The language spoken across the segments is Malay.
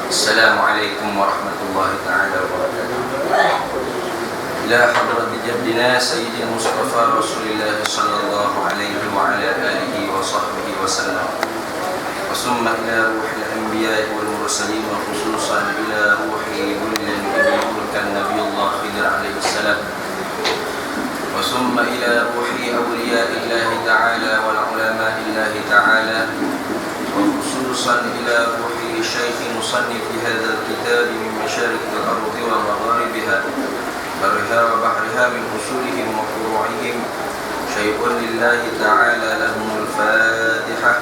Assalamualaikum warahmatullahi ta'ala wabarakatuh. Ila hadrati jaddina Sayyidil Mustafa Rasulillah sallallahu alaihi wa ala alihi wa sahbihi wa sallam. Wa summa ila ruhil anbiya wal mursalin wa khususan ila ruhi ulil kan Nabiullah Khidir alaihi salam. Wa summa ila ruhi awliyaillahi ta'ala wal ulama'illahi ta'ala. وخصوصا إلى روح شيخ مصنف هذا الكتاب من مشارق الأرض ومغاربها برها وبحرها من أصولهم وفروعهم شيء لله تعالى لهم الفاتحة.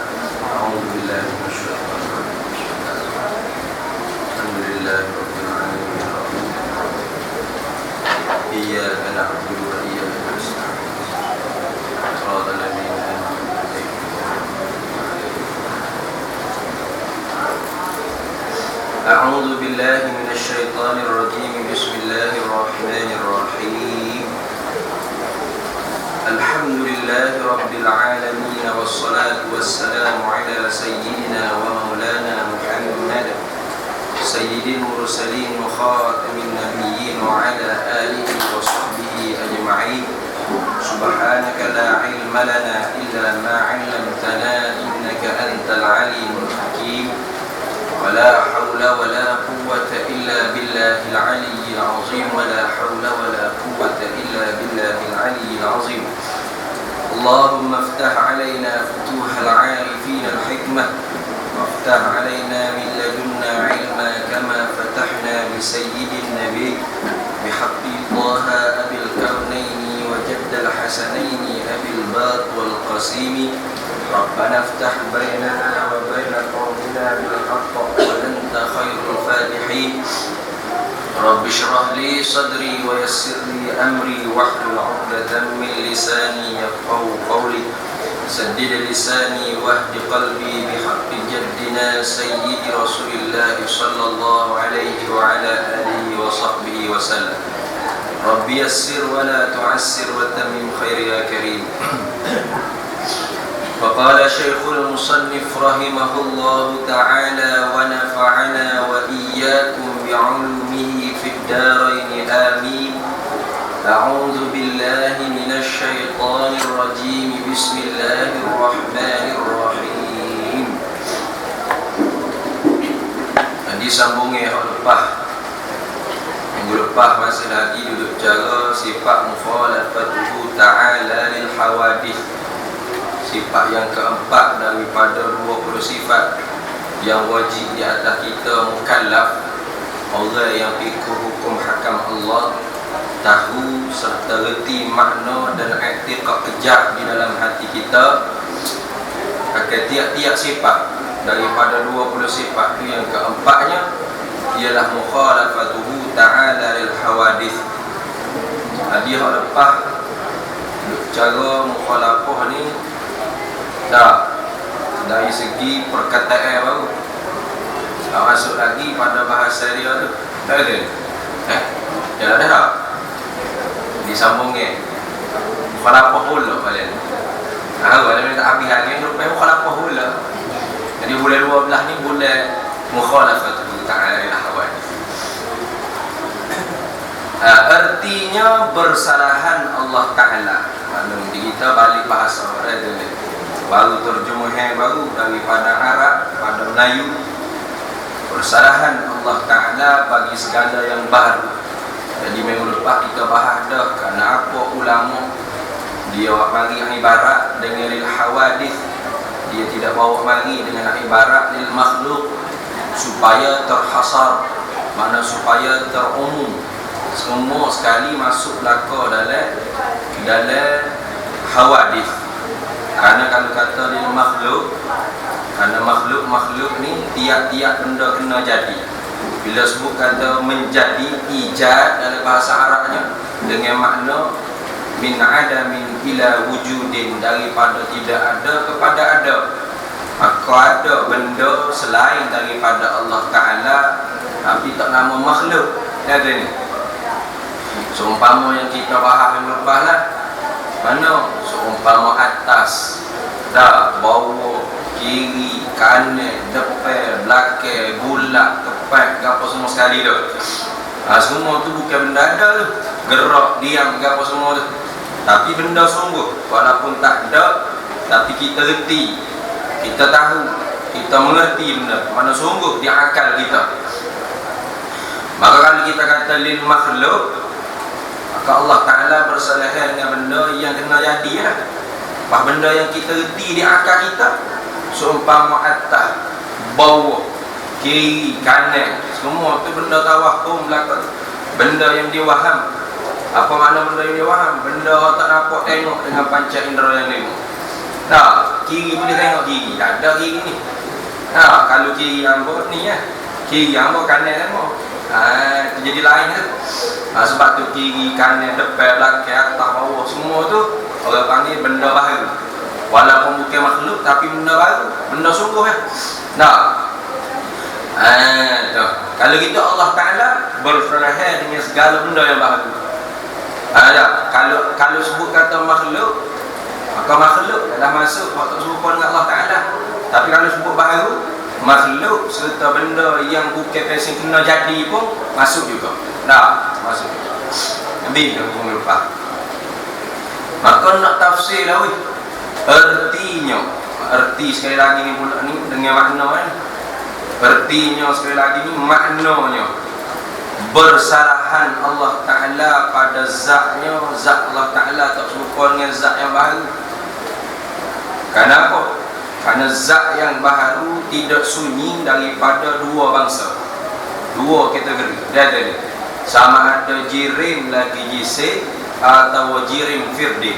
أعوذ بالله من الشيطان الرجيم. الحمد لله رب العالمين إياك نعبد وإياك نستعين صراط الذين أعوذ بالله من الشيطان الرجيم. بسم الله الرحمن الرحيم. الحمد لله رب العالمين والصلاة والسلام على سيدنا ومولانا محمد سيد المرسلين وخاتم النبيين وعلى آله وصحبه أجمعين. سبحانك لا علم لنا إلا ما علمتنا إنك أنت العليم الحكيم. ولا حول ولا قوة إلا بالله العلي العظيم. ولا حول ولا قوة إلا بالله العلي العظيم. اللهم افتح علينا فتوح العارفين الحكمة وافتح علينا من لدنا علما كما فتحنا بسيد النبي بحق طه أبي الكونين وجد الحسنين أبي الباط والقسيم. ربنا افتح بيننا وبين قومنا بالحق وأنت خير الفاتحين. رب اشرح لي صدري ويسر لي أمري واحلل عقدة من لساني يفقهوا قولي. سدد لساني واهد قلبي بحق جدنا سيد رسول الله صلى الله عليه وعلى آله وصحبه وسلم. رب يسر ولا تعسر وتمم خير يا كريم. فقال شيخ المصنف رحمه الله تعالى ونفعنا وإياكم بعلومه في الدارين آمين. أعوذ بالله من الشيطان الرجيم. بسم الله الرحمن الرحيم. Disambungi lepas minggu lepas masih lagi duduk cara sifat mukhalafatuhu ta'ala lil hawadith. Sifat yang keempat daripada 20 sifat yang wajib di atas kita mukallaf, orang yang ikut hukum hakam Allah, tahu serta reti makna dan i'tiqad kejap di dalam hati kita akan tiap-tiap sifat daripada 20 sifat itu. Yang keempatnya ialah mukhalafatuhu ta'ala lil hawadith. Dia lepas cara mukhalafah ni tak dari segi perkataan baru. Tak masuk lagi pada bahasa dia tu. Tak ada. Jangan ada tak? Disambungnya mukhalafah pula kalian. Kalau tak habis lagi rupanya mukhalafah pula. Jadi bulan 12 ni bulan mukhalafah ta'ala lil hawadith. Artinya bersalahan Allah Ta'ala. Maklum kita balik bahasa orang tu baru terjemahan baru daripada Arab pada Melayu. Bersalahan Allah Ta'ala bagi segala yang baru. Jadi minggu lepas kita bahas dah kerana apa ulama dia mari ibarat dengan lil hawadith. Dia tidak bawa mari dengan ibarat lil makhluk supaya terhasar, mana supaya terumum, semua sekali masuk belaka dalam hawadith. Karena kalau kata dia makhluk, karena makhluk ni tiap-tiap benda kena jadi. Bila sebut kata menjadi, ijad dalam bahasa Arabnya dengan makna min adamin ila wujudin, daripada tidak ada kepada ada. Maka ada benda selain daripada Allah Ta'ala tapi tak nama makhluk. Ada ni seumpama yang kita bahas yang lepas lah. Mana seumpama atas, dah, bawah, kiri, kanan, depan, belakang, bulat, depan, sekali tu. Semua tu bukan benda ada tu. Gerak, diam, apa semua tu. Tapi benda sungguh. Walaupun tak ada, tapi kita reti, kita tahu, kita mengerti benda. Mana sungguh di akal kita. Maka kalau kita kata lil makhluk, maka Allah Ta'ala bersalahan dengan benda yang kena jadi lah. Benda yang kita reti di akal kita, seumpama atas, bawah, kiri, kanan, semua tu benda tawahum belakang. Benda yang diwaham. Apa makna benda yang diwaham? Benda tak dapat tengok dengan panca indera yang lima. Kiri boleh tengok kiri, tak ada kiri ni. Kalau kiri hamba ni ya, kiri hamba kanan hamba. Itu jadi lain tu. Sebab tu kiri, kanan, depan, belakang, atas, bawah, semua tu orang panggil benda baru. Walaupun bukan makhluk, tapi benda baru, benda sungguh ya. Kalau gitu Allah Ta'ala berferahan dengan segala benda yang baru. Kalau sebut kata makhluk, maka makhluk adalah masuk waktu serupa dengan Allah Ta'ala. Tapi kalau sebut baru, makhluk serta benda yang bukan pasal kena jadi pun masuk juga. Masuk. Lebih dah pun lupa. Maka nak tafsir lah weh. Erti sekali lagi ni pula ni dengan makna kan. Ertinya sekali lagi ni maknanya bersalahan Allah Ta'ala pada zatnya. Zat Allah Ta'ala tak serupa dengan zat yang baru. Kenapa? Kerana zat yang baru tidak sunyi daripada dua bangsa, dua kategori. Dia ada ni, sama ada jirim lagi jisih atau jirim firdi.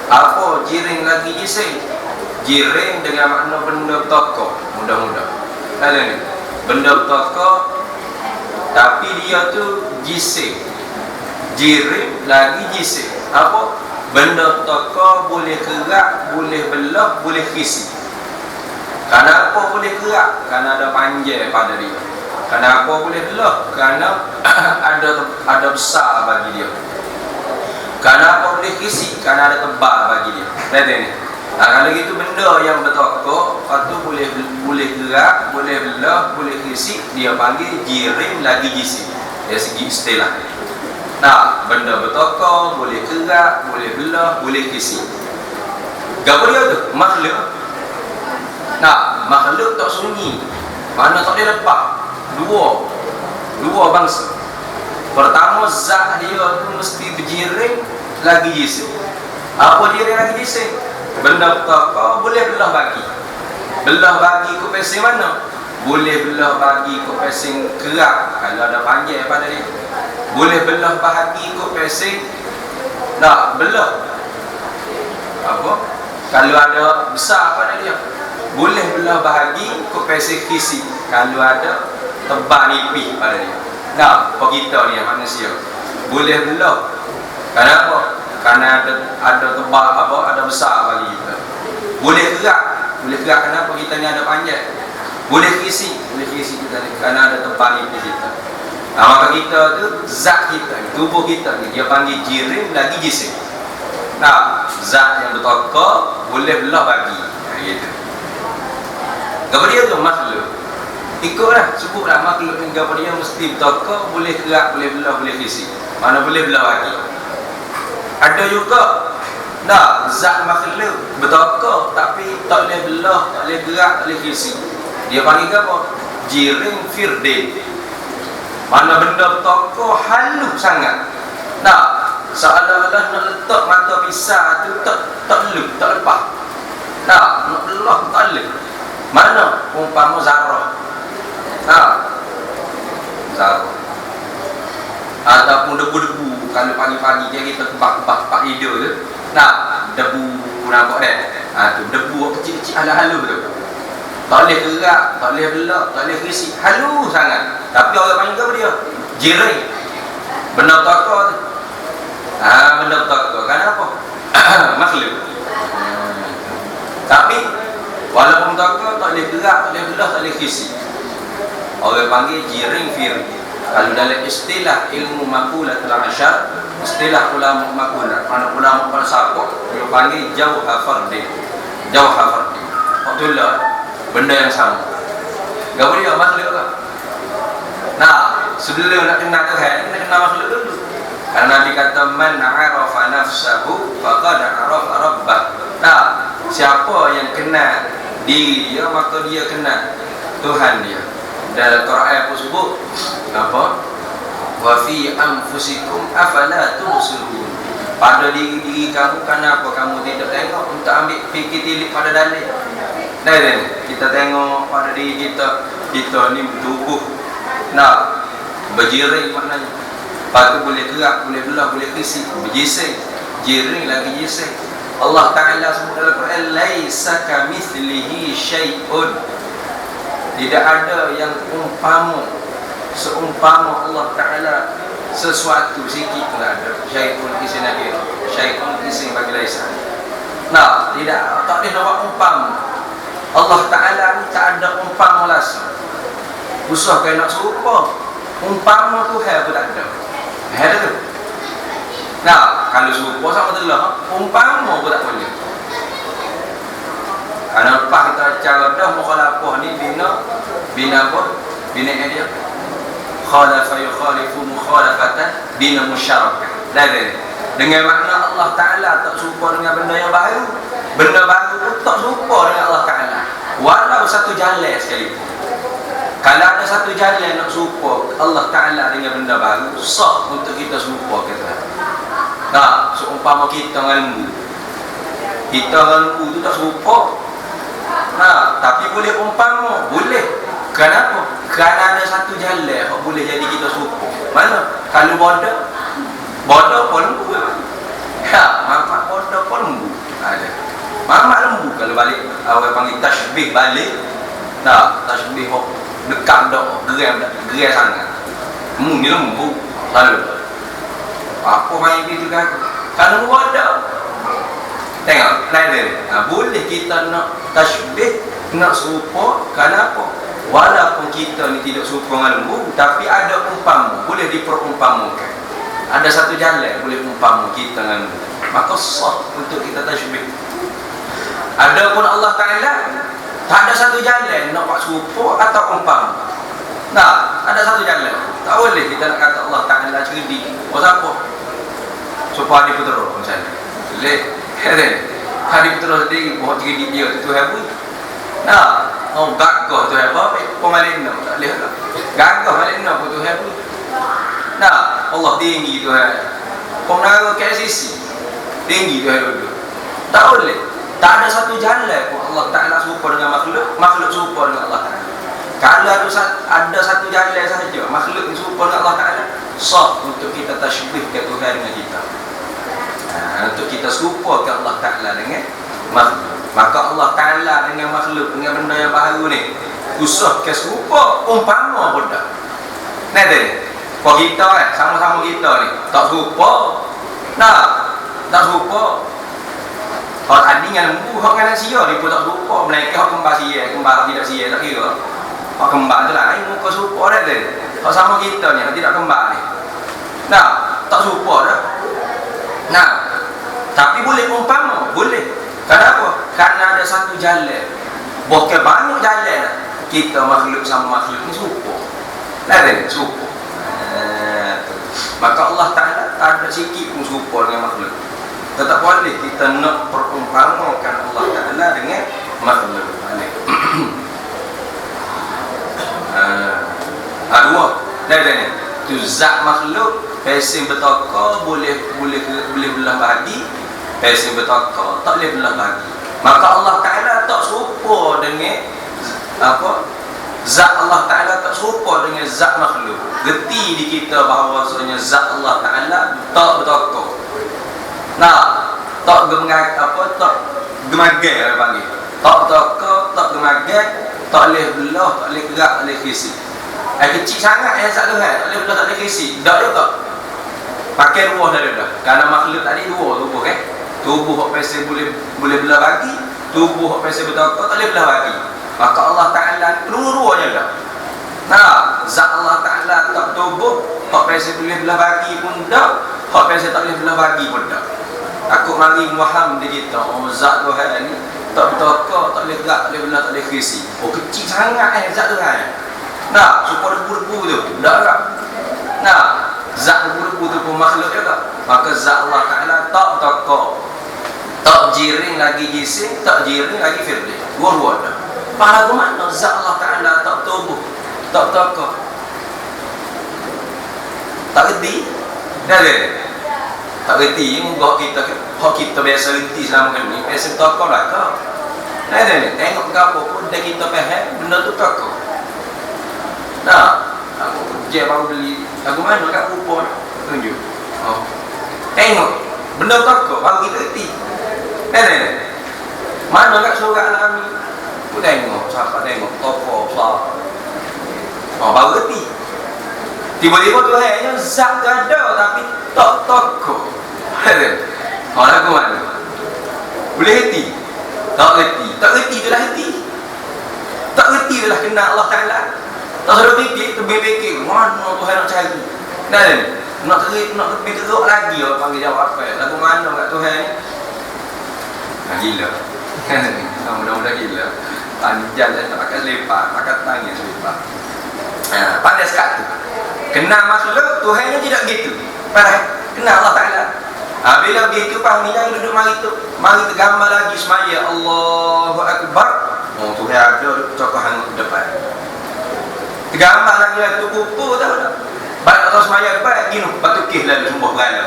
Apa jirim lagi jisih? Jirim dengan makna benda toko, mudah-mudah. Ada ni, benda toko tapi dia tu jisih. Jirim lagi jisih. Apa? Benda toko boleh gerak, boleh belah, boleh kisi. Kenapa boleh gerak? Kerana ada panjang pada dia. Kenapa boleh belah? Kerana ada besar bagi dia. Kenapa boleh kisi? Kerana ada tebal bagi dia. Lihat ni. Kalau gitu benda yang bertokok, lepas tu boleh gerak, boleh belah, boleh kisi, dia panggil jirim lagi jisi. Dari segi istilah. Benda bertokok, boleh gerak, boleh belah, boleh kisi. Apa dia tu? Makhluk. Makhluk tak sunyi. Mana tak boleh lepas. Dua bangsa. Pertama, zat dia tu mesti berjirim lagi jisih. Apa jirim lagi jisih? Benda bertokok boleh belah bagi. Belah bagi ke pesing mana? Boleh belah bagi ke pesing gerak kalau ada panjang pada dia. Boleh belah bahagi ke pesing belah apa? Kalau ada besar pada dia. Boleh belah bahagi ke pesing kisi kalau ada tebal nipis pada dia. Apa kita ni manusia boleh belah. Kenapa? Kerana ada tebal apa, ada besar bagi kita. Boleh gerak kenapa? Kita ni ada panjang. Boleh kisi kita ni kerana ada tebal nipis kita. Maka kita tu zat kita, tubuh kita ni dia panggil jirim lagi jisim. Zat yang bertokok boleh belah bagi. Gitu. Apa dia tu? Makhluk. Ikutlah, sebutlah makhluk ni apa dia mesti bertokok, boleh gerak, boleh belah, boleh kisi. Mana boleh belah bagi. Ada juga zat makhluk bertokok tapi tak boleh belah, tak boleh gerak, tak boleh kisi. Dia panggil apa? Jirim firdi. Mana benda bertokok halus sangat. Seolah-olah nak letak mata pisau tu tak lep, tak lepas. Nak belah tak lep. Mana umpama zarah. Zarah. Ataupun debu-debu kalau pagi-pagi dia kita kebak-kebak hidup tu. Debu nampak dah. Tu debu kecil-kecil halus-halus tu. Tak boleh gerak, tak boleh belah, tak boleh kisi. Halus sangat. Tapi orang panggil apa dia? Jirim. Benda bertokok tu. Benda bertokok. Kenapa? Makhluk. Tapi walaupun bertokok, tak boleh gerak, tak boleh belah, tak boleh kisi. Orang panggil jirim fir. Kalau dalam istilah ilmu makulatul asyar, istilah ulama makulah, mana ulama falsafah, dia panggil jauha fardi. Jauha fardi. Betul lah. Benda yang sama. Gak boleh makhluk tak? sebelum nak kenal Tuhan, nak kenal makhluk dulu. Karena Nabi kata man arafa nafsahu faqad arafa rabbah. Nah, siapa yang kenal diri dia maka dia kenal Tuhan dia. Dalam Quran pun sebut apa? Wa fi anfusikum afala tubsirun. Pada diri kamu, kenapa kamu tidak tengok untuk ambil fikir tilik pada dalil? Nah, kita tengok pada diri kita ni tubuh nak berjiring maknanya. Lepas tu boleh gerak, boleh belah, boleh kisik, berjising, jiring lagi jising. Allah Ta'ala sebut dalam Quran, laisa kamitslihi syai'un. Tidak ada yang seumpama Allah Ta'ala sesuatu sikit pun ada. Syai'un isi nakir, syai'un isi bagi laisa. Nah, tak ada nak umpama. Allah Ta'ala ni tak ada umpama langsung. Usah kau nak serupa, umpama Tuhan pun tak ada. Ada tu. Nah, kalau serupa sama telah, umpama pun tak boleh. Karena lepas kita cara dah mukhalafah ni bina apa? Bina dia. Khalafa yukhalifu mukhalafatan bina musyarakah. Dengan makna Allah Ta'ala tak serupa dengan benda yang baru. Benda baru pun tak serupa dengan Allah Ta'ala. Walau satu jalan sekalipun. Kalau ada satu jalan nak serupa Allah Ta'ala dengan benda baru, sah untuk kita serupa kita. Nah, seumpama kita dengan lembu. Kita dengan lembu tu tak serupa. Nah, tapi boleh umpama, boleh. Kenapa? Kerana ada satu jalan yang boleh jadi kita serupa. Mana? Kalau bodoh pun lembu. Ya, mamak bodoh pun lembu. Ada. Mamak lembu kalau balik awak panggil tasbih balik. Nah, tasbih dekat dak gerai sangat. Ni lembu lalu. Apa main gitu kan? Kalau bodoh. Tengok, lain. Boleh kita nak tasbih, nak serupa, kenapa? Walaupun kita ni tidak serupa dengan lembu, tapi ada umpama, boleh diperumpamakan. Ada satu jalan boleh umpama kita dengan lembu. Maka sah untuk kita tasbih. Adapun Allah Ta'ala tak ada satu jalan nak buat serupa atau umpama. Nah, ada satu jalan. Tak boleh kita nak kata Allah Ta'ala cerdik. Oh, siapa? Supaya dia putera misalnya. Boleh. Hari putera sendiri buat cerdik dia tu Tuhan pun. Nah, gagah Tuhan apa? Pengalina tak boleh lah. Gagah malina pun Tuhan pun. Nah, Allah tinggi Tuhan. Penara KCC tinggi Tuhan dulu. Tak boleh. Tak ada satu jalan pun Allah Ta'ala serupa dengan makhluk serupa dengan Allah Ta'ala. Kalau ada satu jalan sahaja, makhluk serupa dengan Allah Ta'ala, sah untuk kita tasybih ke Tuhan dengan kita. Untuk kita serupa ke Allah Ta'ala dengan makhluk. Maka Allah Ta'ala dengan makhluk, dengan benda yang baru ni, usah ke serupa, umpama pun tak. Nah, kalau kita sama-sama kita ni, tak serupa. Nah, tak serupa. Kalau tadi dengan lembu, kalau dengan sia, dia pun tak serupa. Mereka kalau kembar sia, kembar tidak sia, tak kira. Kalau kembar tu lain, muka serupa dah tu. Kalau sama kita ni, tidak kembar ni. Nah, tak serupa dah. Nah, tapi boleh umpama, boleh. Kenapa? Karena ada satu jalan. Bukan banyak jalan lah. Kita makhluk sama makhluk ni serupa. Nah, serupa. Maka Allah Ta'ala tak ada sikit pun serupa dengan makhluk. Tetap boleh kita nak perumpamakan Allah Ta'ala dengan makhluk. Dua. Dah. Tu zat makhluk, pesing betaka boleh belah bagi, pesing betaka tak boleh belah bagi. Maka Allah Ta'ala tak serupa dengan apa? Zat Allah Ta'ala tak serupa dengan zat makhluk. Geti di kita bahawasanya zat Allah Ta'ala tak betaka. Nah, tak gemagai apa, tak gemagai orang panggil. Tak betaka, tak gemagai, tak boleh belah, tak boleh gerak, tak boleh kisi. Kecil sangat zat Tuhan, tak boleh belah, tak boleh kisi. Tak juga. Pakai ruah dah. Kerana makhluk tadi dua tubuh kan. Tubuh hak pesen boleh belah bagi, tubuh hak pesen betaka tak boleh belah bagi. Maka Allah Ta'ala dua-duanya dah. Nah, zat Allah Ta'ala tak tubuh, hak pesen boleh belah bagi pun dah, hak pesen tak boleh belah bagi pun dah. Aku mari faham dia kita, zat Tuhan ni tak betaka, tak boleh gerak, tak boleh belah, tak boleh kisi. Kecil sangat zat Tuhan. Nah, supaya debu-debu tu, dah tak. Nah, zat berupa pun makhluk juga. Maka zat Allah Ta'ala tak toko, tak jiring lagi jisim, tak jiring lagi firli. Dua-dua dah. Pada mana zat Allah Ta'ala tak tubuh, tak toko, tak reti? Dah ada? Tak reti, muka kita biasa reti selama ni, biasa toko lah kau. Dah ada ni, tengok ke apa pun, dah kita faham, benda tu toko. Nah, aku kerja baru beli, lagu mana kat rupa ni? Tunjuk. Oh. Tengok, benda toko, baru kita reti. Dah ada ni? Mana kat surah Al-Ami? Aku tengok, siapa tengok, toko, besar. Oh, baru reti. Tiba-tiba tu hanya zat ada tapi tak toko. Oh, lagu mana? Boleh reti? Tak reti. Tak reti tu lah reti. Tak reti tu lah kenal Allah Ta'ala. Tak sudah fikir, terfikir mana Tuhan nak cari. Dan nak lebih teruk lagi orang panggil jawab apa. Lagu mana kat Tuhan ni? Gila. Mudah-mudahan gila. Panjang dan tak pakai selepak, pakai tangan selepak. Pandai sekat tu. Kenal makhluk, Tuhan tidak gitu. Kenal Allah Ta'ala. Bila begitu, faham yang duduk mari tu. Mari tergambar lagi semaya Allahu Akbar. Oh, Tuhan ada cokok hangut depan. Tergambar lagi lah tu kupu tahu tak? Baik Allah semaya depan, gini, batukih lalu sembuh berala.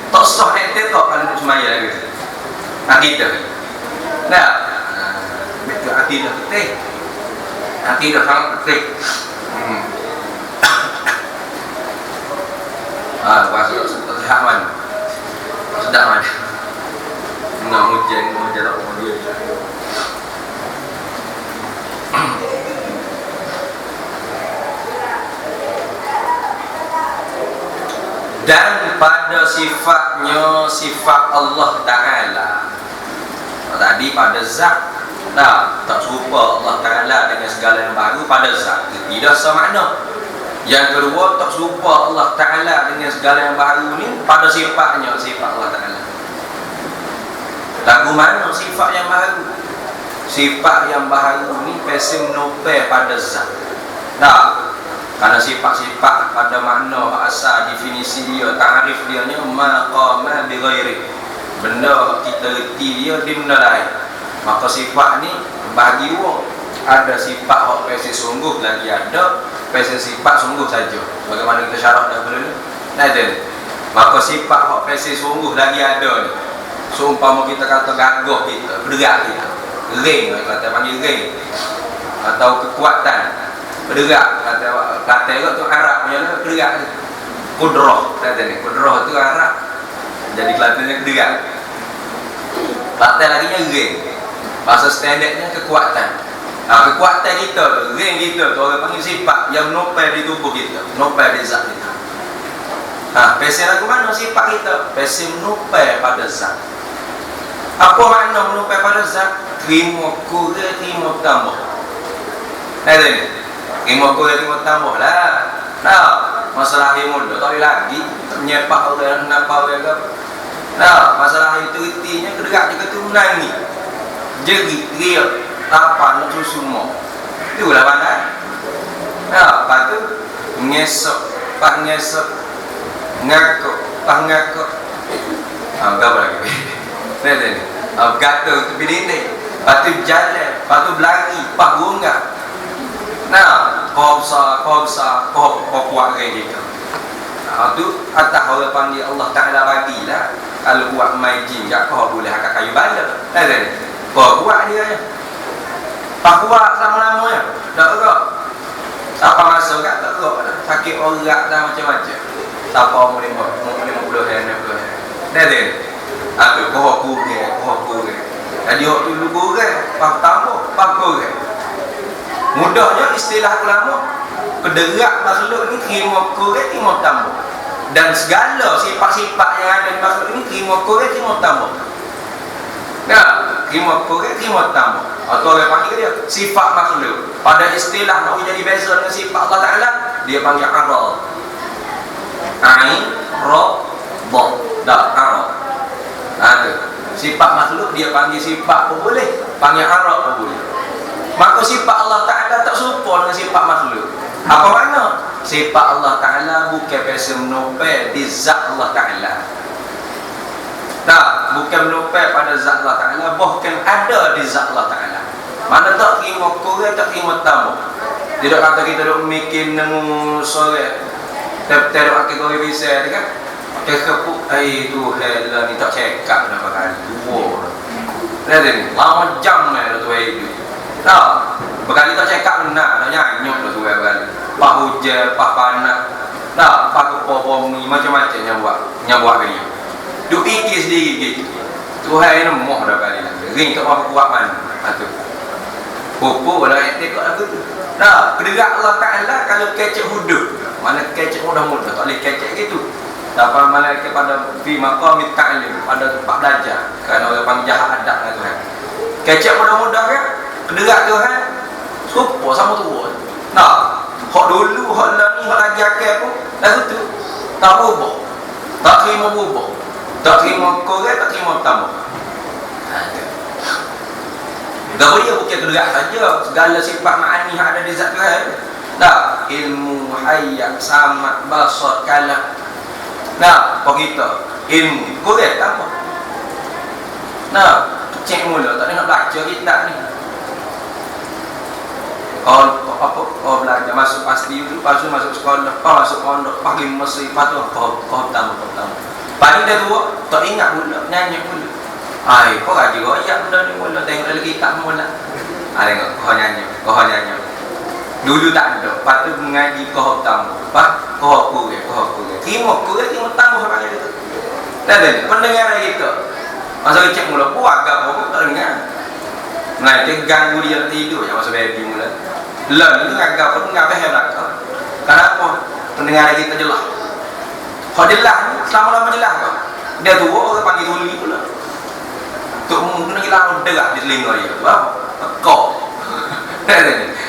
Tak sah nanti tak kalau duduk semaya lagi. Akidah. Nah, betul akidah penting. Akidah sangat penting. Pasal sedap mana? Sedap mana? Nak hujan tak mau dia. Dan pada sifatnya sifat Allah Ta'ala. Tadi pada zat. Nah, tak serupa Allah Ta'ala dengan segala yang baru pada zat. Tidak semakna. Yang kedua, tak serupa Allah Ta'ala dengan segala yang baru ni pada sifatnya, sifat Allah Ta'ala. Lagu mana sifat yang baru? Sifat yang baru ni pasti menopel pada zat. Nah, karena sifat-sifat pada makna asal definisi dia, ta'rif dia ni maqama bi ghairi. Benda kita reti dia di benda lain. Maka sifat ni bagi dua. Ada sifat hak pasti sungguh, lagi ada pasti sifat sungguh saja. Bagaimana kita syarah dah dulu ni? Ada. Maka sifat hak pasti sungguh lagi ada ni. Seumpama kita kata gagah kita, bergerak kita. Ring, kata panggil ring. Atau kekuatan. Bergerak, kata tu Arab punya lah, bergerak. Kudrah, kata ni. Kudrah tu Arab. Jadi Kelantannya bergerak. Kata lagi nya ring. Bahasa standardnya kekuatan. Kekuatan kita tu, ring kita tu, orang panggil sifat yang nopel di tubuh kita, nopel di zat kita. Pesen lagu mana sifat kita? Pesen nopel pada zat. Apa makna menopel pada zat? Terima kurang, terima tambah. Ada ni? Terima kurang, terima tambah lah. Nah, masalah ilmu tu tak boleh lagi. Menyepak orang, nampak orang ke. Nah, masalah itu itinya kedekat juga tu menangis. Jerit, riak. Apa nak susu semua. Itulah pandai. Nah, lepas tu ngesok, pak ngesok, ngakuk, pak ngakuk. Apa lagi? Ni. Gatal tu pilih ni. Lepas tu jalan, lepas tu berlari, pak gunggak. Nah, kau besar, kau kuat kayak gitu. Tu atas orang panggil Allah Ta'ala bagilah. Kalau buat main jin, kau boleh agak kayu bala. Ni. Kau buat dia je. Pak kuat lama-lamanya, tak erok. Siapa masuk kat tak erok, sakit orak dah macam-macam. Siapa umur 50 hari. Dah ada. Tu kau kurang. Jadi hok dulu kurang, pak tambah, kurang. Mudahnya istilah ulama, kederak makhluk ni terima kurang, terima tambah. Dan segala sifat-sifat yang ada di makhluk ni terima kurang, terima tambah. Nah, terima kurang, terima tambah. Atau orang panggil dia sifat makhluk. Pada istilah nak jadi beza dengan sifat Allah Ta'ala, dia panggil arad. Ain, ra, ba. Tak, arad. Ada. Sifat makhluk dia panggil sifat pun boleh, panggil arad pun boleh. Maka sifat Allah Ta'ala tak serupa dengan sifat makhluk. Apa makna? sifat Allah Ta'ala bukan biasa menopel di zat Allah Ta'ala. Tak, bukan menopel pada zat Allah Ta'ala, bahkan ada di zat Allah Ta'ala. Mana tak terima korek, tak terima tamu. Tidak kata kita duk mikir nemu sore, tak duk akan korek bisa kan? Pakai kepuk, Tuhan lah ni tak cekap dah pakai dua. Lihat ni, lama jam lah tu itu. Tak, berkali tak cekap nak nyanyuk lah tu berkali. Pak hujan, pak panas, tak, pak kepopomi macam-macam yang buat dia. Duk fikir sendiri gitu. Tuhan ni moh dah kali lah. Ring tak apa kuat mana. Tu. Popo dah tengok lagu tu. Nah, kederak Allah Ta'ala kalau kecek hudud. Mana kecek mudah-mudah tak boleh kecek gitu. Dapat malaikat pada fi maqamit ta'lim, pada tempat belajar. Kerana orang panggil jahat adab lah Tuhan. Kecek mudah-mudah kan? Kederak Tuhan. Serupa sama tua. Nah, hak dulu, hak lah ni, hak lagi akal pun lagu tu. Tak berubah. Tak terima berubah. Tak terima korek, tak terima tambah. Tak boleh bukan kederak saja. Segala sifat ma'ani yang ada di zat Tuhan. Tak, ilmu, hayat, samat, basar, kalam. Nah, apa kita? Ilmu, korek tambah. Nah, cek mula, tak nak baca kitab ni. Kau belajar masuk pasti itu, lepas tu masuk sekolah, lepas masuk pondok, pagi mesti, lepas tu kau tambah. Pagi dah tua, tak ingat mula, nyanyi mula. Kau gaji royak benda ni mula, tengok dalam kitab mula. Tengok, kau nyanyi. Dulu tak ada, lepas tu mengaji kau tambah. Lepas, kau kurek. Terima tambah orang itu. Tak ada, pendengaran kita. Masa cek mula, buat agak pun tak dengar. Nah, dia ganggu dia tidur, yang masa baby mula. Itu agak pun tak faham belakang. Kenapa? Pendengaran kita jelas. Kalau jelas ni, selama-lama jelas kau. Dia tua, orang panggil tuli pula. Tuk mungkin lagi lama derah di telinga dia. Kau.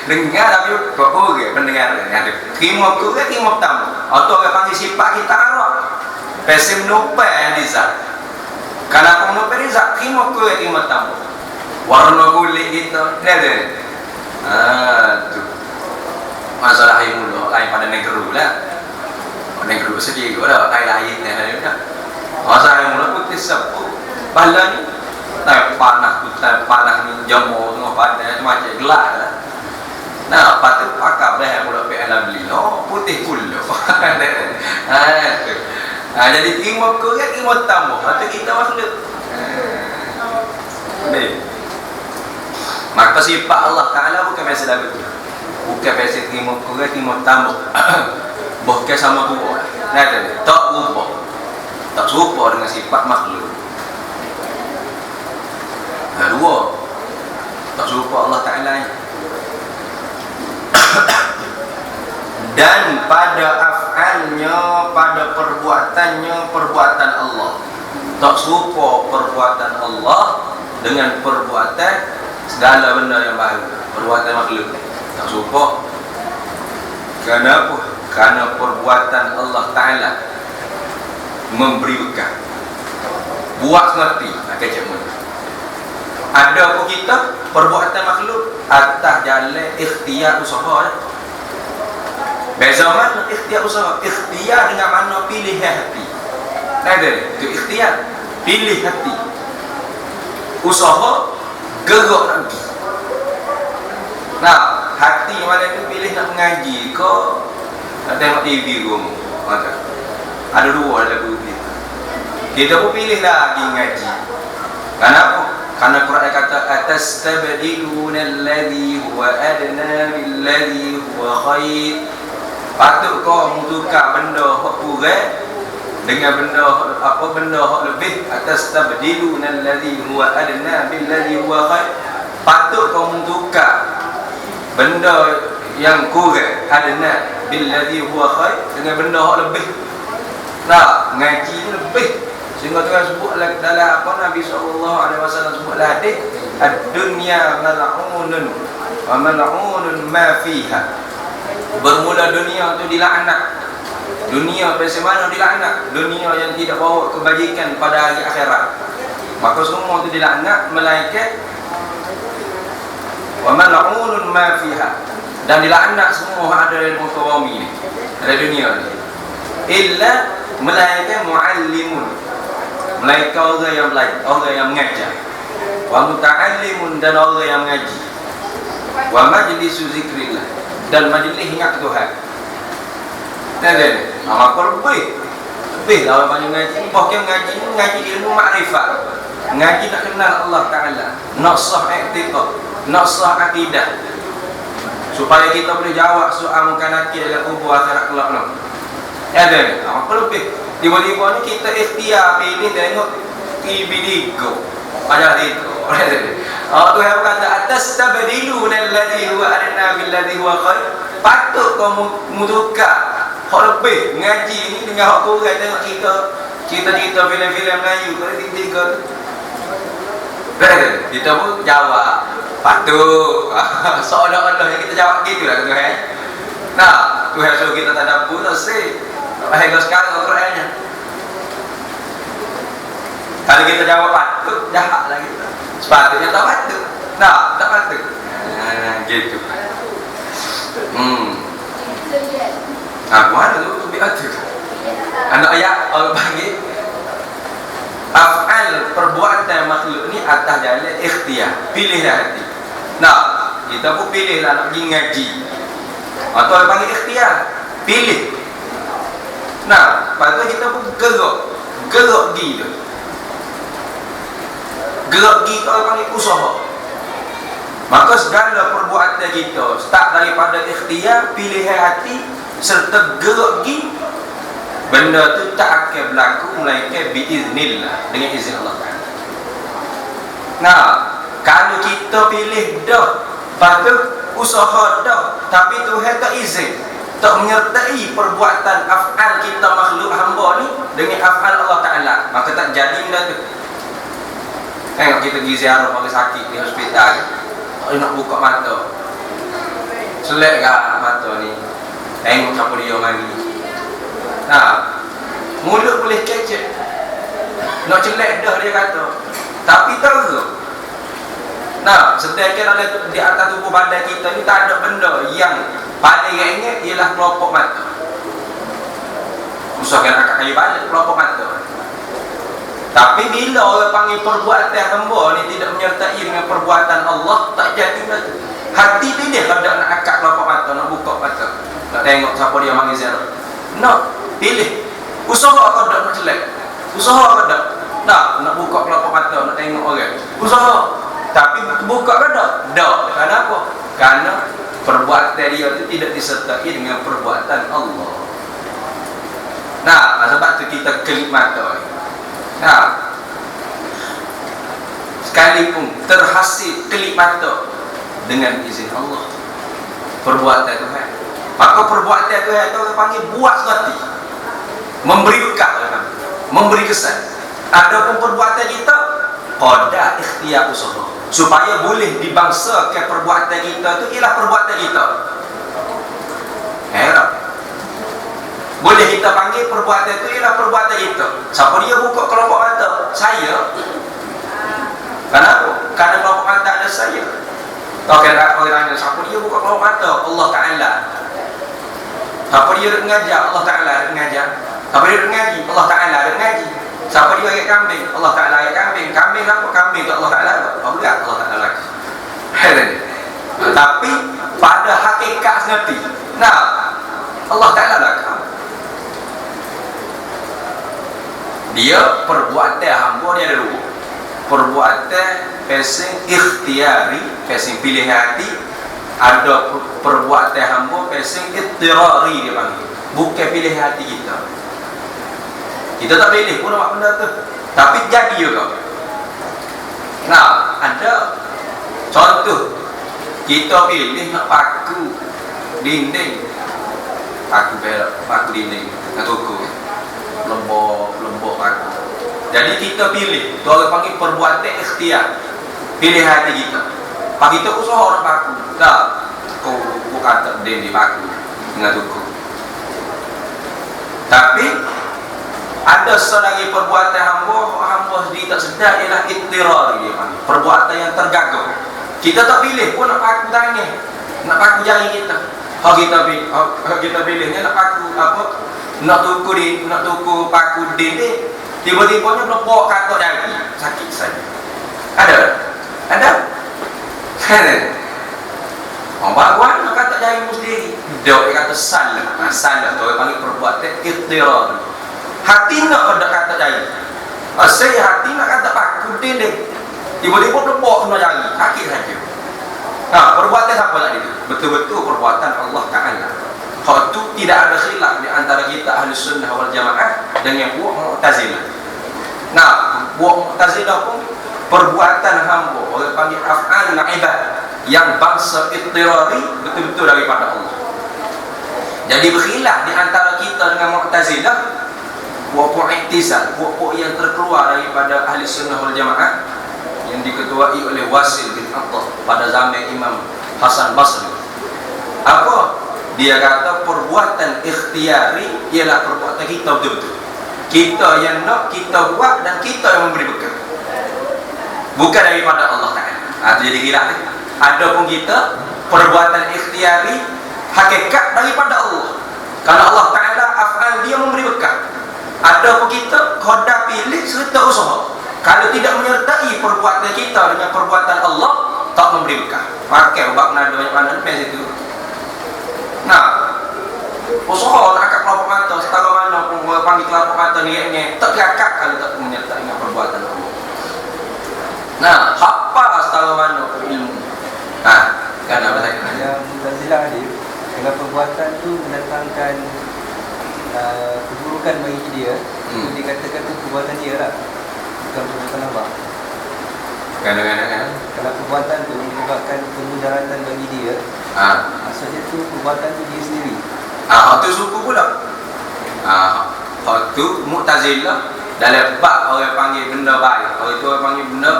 Dengar tapi kau kurek pendengaran. Terima kurek, terima tamu. Atau orang panggil sifat kita arah. Pesi menopel yang dizat. Kalau kau menopel dizat, terima kurek, terima tamu. Warna kulit kita. Tu. Masalah yang mula, lain pada negeri lah. Negeri sedih juga dah, lain ni dah. Masa yang mula putih sepuluh, bala ni, tak panah ni jamu tengah panas macam gelap lah. Nah, patut pakar dah yang mula PLM beli, putih pula. Jadi terima korek, terima tambah. Patut kita makhluk. Maka sifat Allah Ta'ala bukan biasa lagu tu. Bukan biasa terima korek, terima tambah. Bahkan sama tua. Tak berubah. Tak serupa dengan sifat makhluk. Dua. Tak serupa Allah Ta'ala ni. Dan pada af'alnya, pada perbuatannya, perbuatan Allah. Tak serupa perbuatan Allah dengan perbuatan segala benda yang baru. Perbuatan makhluk. Tak serupa. Kenapa? Kerana perbuatan Allah Ta'ala memberi bekal. Buat ngerti. Kecek mana. Ada apa kita? Perbuatan makhluk atas jalan ikhtiar usaha. Beza mana ikhtiar usaha? Ikhtiar dengan mana pilih hati. Ada itu ikhtiar. Pilih hati. Usaha gerak nanti. Nah, hati mana itu pilih nak mengaji ke nak tengok TV rumah. Ada dua lagu kita. Kita pun pilih lagi mengaji. Kenapa? Karena Quran kata atastabdiluna alladhi huwa adna billadhi huwa khair. Patut kau tukar benda hak kurang dengan benda hak lebih. Atastabdiluna alladhi huwa adna billadhi huwa khair. Patut kau tukar benda yang kurang adna billadhi huwa khair dengan benda hak lebih. Nah, ngaji ni lebih. Sehingga Tuhan sebut dalam apa Nabi SAW sebutlah hadis, ad-dunya mal'unun wa mal'unun ma fiha. Bermula dunia tu dilaknat. Dunia pada mana dilaknat? Dunia yang tidak bawa kebajikan pada hari akhirat. Maka semua tu dilaknat, melainkan wa mal'unun ma fiha. dan dilaknat semua ada di muka bumi ni, ada dunia ni. Illa melainkan muallimun, melainkan orang yang belajar, orang yang mengajar. Wa muta'allimun, dan orang yang mengaji. Wa majlisu zikrillah, dan majlis ingat Tuhan. Dan maka lebih lah orang banyak ngaji. Bahkan ngaji ilmu makrifat, ngaji nak kenal Allah Ta'ala, nak sah i'tiqad, nak sah akidah, supaya kita boleh jawab soal mukanakir dalam kubur akhirat kelak nak. Apa lebih? Tiba-tiba ni kita ikhtiar pilih tengok TV Digo ajar itu. Tuhan kata atas tabdilu alladhi huwa adna bil ladhi huwa khair. Patut kau mutukar hak lebih ngaji ni dengan hak kurang. Tengok cerita filem-filem Melayu kalau tiga kita pun jawab patut. Seolah-olah yang kita jawab gitu lah Tuhan. Nah, Tuhan suruh kita tadabbur selesai. Bahagia sekarang Al-Qurannya. Kalau kita jawab patut, jahat lah kita. Sepatutnya tak patut. Nah, tak patut. Gitu. Mana tu biatu? Anak ayat Allah panggil af'al, perbuatan makhluk ni atas jalan ikhtiar, pilih hati. Nah, kita pun pilih lah nak pergi ngaji. Atau Allah panggil ikhtiar, pilih. Nah, lepas tu kita pun gerak pergi tu. Gerak pergi tu Allah panggil usaha. Maka segala perbuatan kita start daripada ikhtiar, pilihan hati serta gerak pergi, benda tu tak akan berlaku melainkan biiznillah, dengan izin Allah. Nah, kalau kita pilih dah, lepas tu usaha dah, tapi Tuhan tak izin, tak menyertai perbuatan af'al kita makhluk hamba ni dengan af'al Allah Ta'ala, maka tak jadi benda tu. Tengok kita pergi ziarah orang sakit di hospital, nak buka mata, selek ke mata ni, tengok siapa dia mari. Nah, mulut boleh kecek, nak celek dah dia kata, tapi teruk. Nah, sedangkan di atas tubuh badan kita ni tak ada benda yang paling ingat ialah kelopak mata. Usahakan akak kayu balik kelopak mata. Tapi bila orang panggil perbuatan hamba ni tidak menyertai dengan perbuatan Allah, tak jadi benda. Hati pilih kalau nak akak kelopak mata, nak buka mata, nak tengok siapa dia panggil ziarah. Nak pilih. Usaha kau nak celek, usaha kau nak buka kelopak mata, nak tengok orang, usaha. Tapi buka ke tak? Tak. Kenapa? Karena perbuatan dia itu tidak disertai dengan perbuatan Allah. Nah, sebab tu kita kelip mata ni. Nah, sekalipun terhasil kelip mata dengan izin Allah, perbuatan Tuhan, maka perbuatan Tuhan itu panggil buat sekali, memberi berkat, memberi kesan. Adapun perbuatan kita qada ikhtiar usaha, supaya boleh dibangsakan perbuatan kita tu ialah perbuatan kita. Heran. Boleh kita panggil perbuatan itu ialah perbuatan kita. Siapa dia buka kelopak mata? Saya. Kenapa? Karena kelopak mata ada saya. Okey, orang siapa dia buka kelopak mata? Allah Ta'ala. Siapa dia mengajar? Allah Ta'ala mengajar. Siapa dia mengaji? Allah Ta'ala mengaji. Siapa dia ayat kambing? Allah Ta'ala ayat kambing. Kambing apa? Kambing tu Allah Ta'ala apa? Allah Ta'ala lagi. Tapi pada hakikat sendiri, nah, Allah Ta'ala lah. Dia perbuatan hamba dia ada dua. Perbuatan pasing ikhtiari, pasing pilih hati. Ada perbuatan hamba pasing ittirari dia panggil, bukan pilih hati kita. Kita tak pilih pun nak benda tu, tapi jadi juga. Nah, ada contoh, kita pilih nak paku dinding, paku perak, paku dinding, nak toko lembok paku. Jadi kita pilih, tu orang panggil perbuatan ikhtiar, pilih hati kita. Pak kita usaha orang paku, tak, kau kata dinding paku dengan toko. Tapi ada selagi perbuatan hamba sendiri tak sedar ialah ittirari dia panggil, perbuatan yang tergagap. Kita tak pilih pun nak paku tangan, nak paku jari kita. Hak kita pilihnya nak paku apa? Nak tuku paku dinding. Tiba-tibanya melepok katok jari, sakit saja. Ada. Orang baguan nak katok jari sendiri. Dia kata salah. Salah tu orang panggil perbuatan ikhtiar. Hati nak ada katok jari. Saya hati nak kata paku dinding. Tiba-tiba melepok kena jari, sakit saja. Perbuatan siapa tadi itu? Betul-betul perbuatan Allah Ta'ala. Hal itu tidak ada khilaf di antara kita ahli sunnah wal jamaah dengan buat Mu'tazilah. Buat Mu'tazilah pun perbuatan hamba, orang panggil af'al ibad, yang bangsa ittirari betul-betul daripada Allah. Jadi berkhilaf di antara kita dengan Mu'tazilah, buat i'tizal, buat yang terkeluar daripada ahli sunnah wal jamaah yang diketuai oleh Wasil bin Atta pada zaman Imam Hasan Basri. Apa? Dia kata perbuatan ikhtiari ialah perbuatan kita betul-betul. Kita yang nak, kita buat dan kita yang memberi bekal. Bukan daripada Allah Ta'ala. Jadi gila. Adapun kita perbuatan ikhtiari hakikat daripada Allah. Karena Allah Ta'ala af'al dia memberi bekal. Adapun kita khoda pilih serta usaha. Kalau tidak menyertai perbuatan kita dengan perbuatan Allah, tak memberi bekal. Pakai ubat nada banyak pandang di situ. Usaha nak akak kelapa mata, setara mana pun panggil kelapa mata ni tak akak kalau tak menyertai dengan perbuatan Allah. Apa setara mana pun ilmu. Kan apa saya? Yang Mu'tazilah ni, dengan perbuatan tu mendatangkan keburukan bagi dia, itu dikatakan tu perbuatan dia lah. Bukan perbuatan abang. Kadang-kadang kalau perbuatan tu menyebabkan kemudaratan bagi dia, maksudnya tu perbuatan tu dia sendiri. Hak tu suku pula. Hak tu Mu'tazilah dalam bab orang panggil benda baik, orang tu orang panggil benda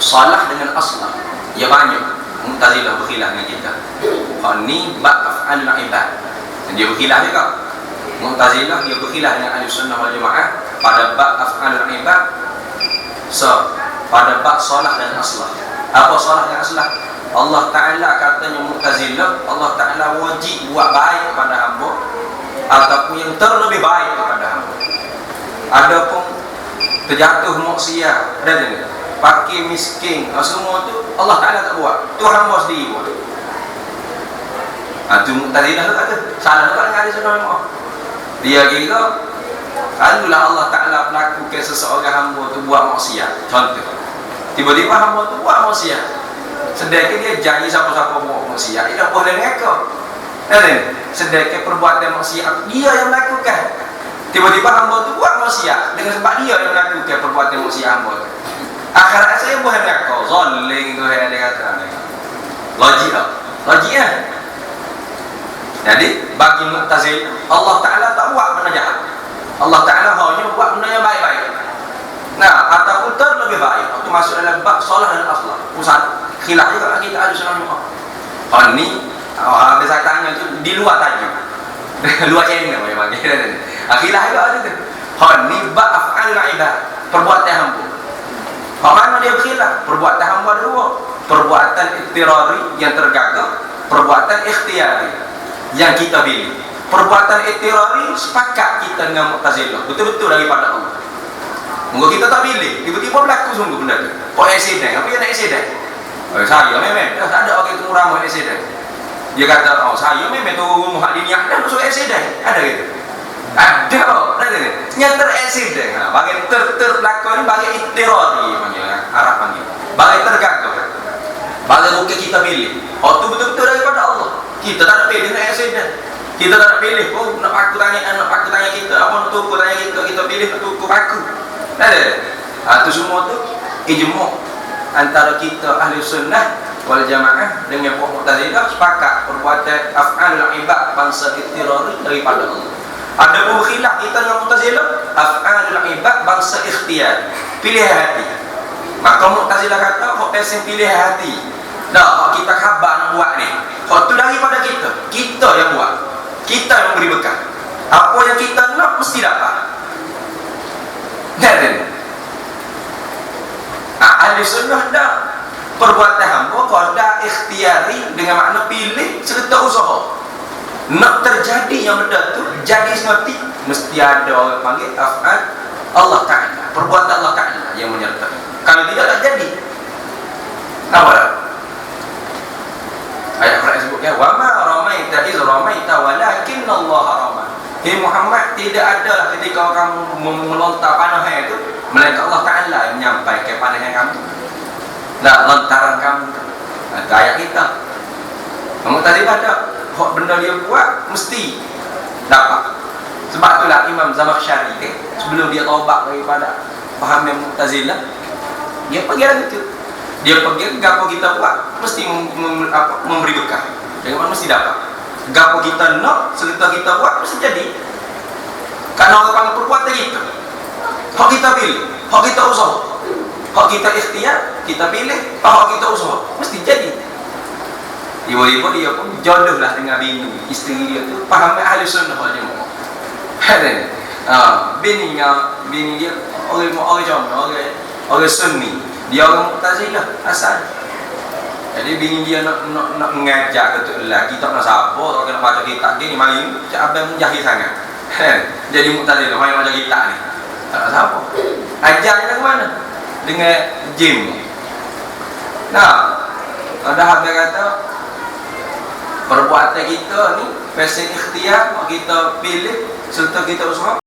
salah dengan aslah. Ia banyak Mu'tazilah berkhilaf dengan kita. Hak ni bab af'al ibad. Dia berkhilaf juga. Mu'tazilah dia berkhilaf dengan ahli sunnah wal jamaah pada bab af'al ibad. Pada bab salah dan aslah. Apa salah dan aslah? Allah Ta'ala katanya Mu'tazilah, Allah Ta'ala wajib buat baik kepada hamba ataupun yang terlebih baik kepada hamba. Adapun terjatuh maksiat, pakai miskin, semua tu Allah Ta'ala tak buat, tu hamba sendiri buat. Itu Mu'tazilah tu kata salah juga dengan ahli sunnah wal jamaah. Dia kira kalaulah Allah Ta'ala melakukan seseorang hamba tu buat maksiat, contoh tiba-tiba hamba tu buat maksiat, sedangkan dia janji siapa-siapa buat maksiat, dia tak boleh mengaku. Sedangkan perbuatan maksiat dia yang melakukan, tiba-tiba hamba tu buat maksiat dengan sebab dia yang melakukan perbuatan maksiat hamba tu. Akhirat saya boleh mengaku zalim tu yang dia kata ni. Logik tak? Logik kan? Jadi bagi Mu'tazilah, Allah Ta'ala tak buat benda jahat. Allah Ta'ala hanya buat benda yang baik-baik. Ataupun terlebih baik. Itu masuk dalam bab salah dan aslah. Pusat khilaf juga kita ada sunnah jamaah. Kalau ni habis saya tanya tu di luar tajuk. Luar channel macam mana. Khilaf juga ada tu. Kalau ni bab af'al ibad, perbuatan hamba. Kalau mana dia berkhilaf? Perbuatan hamba ada dua. Perbuatan ittirari yang tergagah, perbuatan ikhtiari yang kita pilih. Perbuatan ittirari sepakat kita dengan Mu'tazilah, betul-betul daripada Allah. Mungkin kita tak pilih, tiba-tiba berlaku sungguh benda tu. Accident, apa yang nak accident? Saya memang tak ada orang tu ramai accident. Dia kata, saya memang tu rumah di niat dah masuk accident. Ada gitu? Ada. Nyata accident. Bagi terlakon, bagi ittirari panggil Arab panggil. Bagi tergagah. Bagi mungkin kita pilih. Tu betul-betul daripada Allah. Kita tak nak pilih dengan accident. Kita tak nak pilih, nak paku tanya kita, apa nak tuku tanya kita pilih nak tuku paku. Tak ada. Itu semua tu ijma' antara kita ahli sunnah wal jamaah dengan Mu'tazilah sepakat perbuatan af'al ibad bangsa ittirari daripada Allah. Ada pun khilaf kita dengan Mu'tazilah, af'al ibad bangsa ikhtiyar, pilihan hati. Maka Mu'tazilah kata hak pesen pilihan hati. Kita khabar nak buat ni. Hak tu daripada kita yang buat. Kita yang beri bekal. Apa yang kita nak mesti dapat. Dan ahli sunnah dah perbuatan hamba qada ikhtiari dengan makna pilih serta usaha. Nak terjadi yang benda tu jadi semati, mesti ada orang panggil af'al Allah Ta'ala, perbuatan Allah Ta'ala yang menyertai. Kalau tidak tak jadi. Apa dah? Ayat Quran sebutkan wa ma ramaita iz ramaita walakin Allah rama. Hei Muhammad, tidak adalah ketika kamu melontar panah itu melainkan Allah Ta'ala yang menyampaikan panah kamu. Nah, lontaran kamu tu. Nah, ayat kita. Kamu tadi ada hak benda dia buat mesti dapat. Sebab itulah Imam Zamakhsyari sebelum dia taubat daripada faham yang Mu'tazilah, dia pergi lagi tu. Dia pergi gapo kita buat mesti memberi berkah. Jangan mesti dapat. Gapo kita nak serta kita buat mesti jadi. Karena orang panggil perbuatan kita. Hak kita pilih, hak kita usaha. Hak kita ikhtiar, kita pilih, hak kita usaha, mesti jadi. Ibu-ibu dia pun jodoh lah dengan bini, isteri dia tu faham ahli sunnah wal jamaah. Bini dia orang sunni, dia orang Mu'tazilah asal. Jadi bini dia nak mengajar betul lah, kita nak siapa, tak kena baca kitab ni main, cak abang menjahil sangat. Jadi Mu'tazilah main baca kitab ni. Tak nak siapa. Ajarnya ke mana? Dengan jim. Nah, ada habis kata perbuatan kita ni pasal ikhtiar, kita pilih serta kita usaha.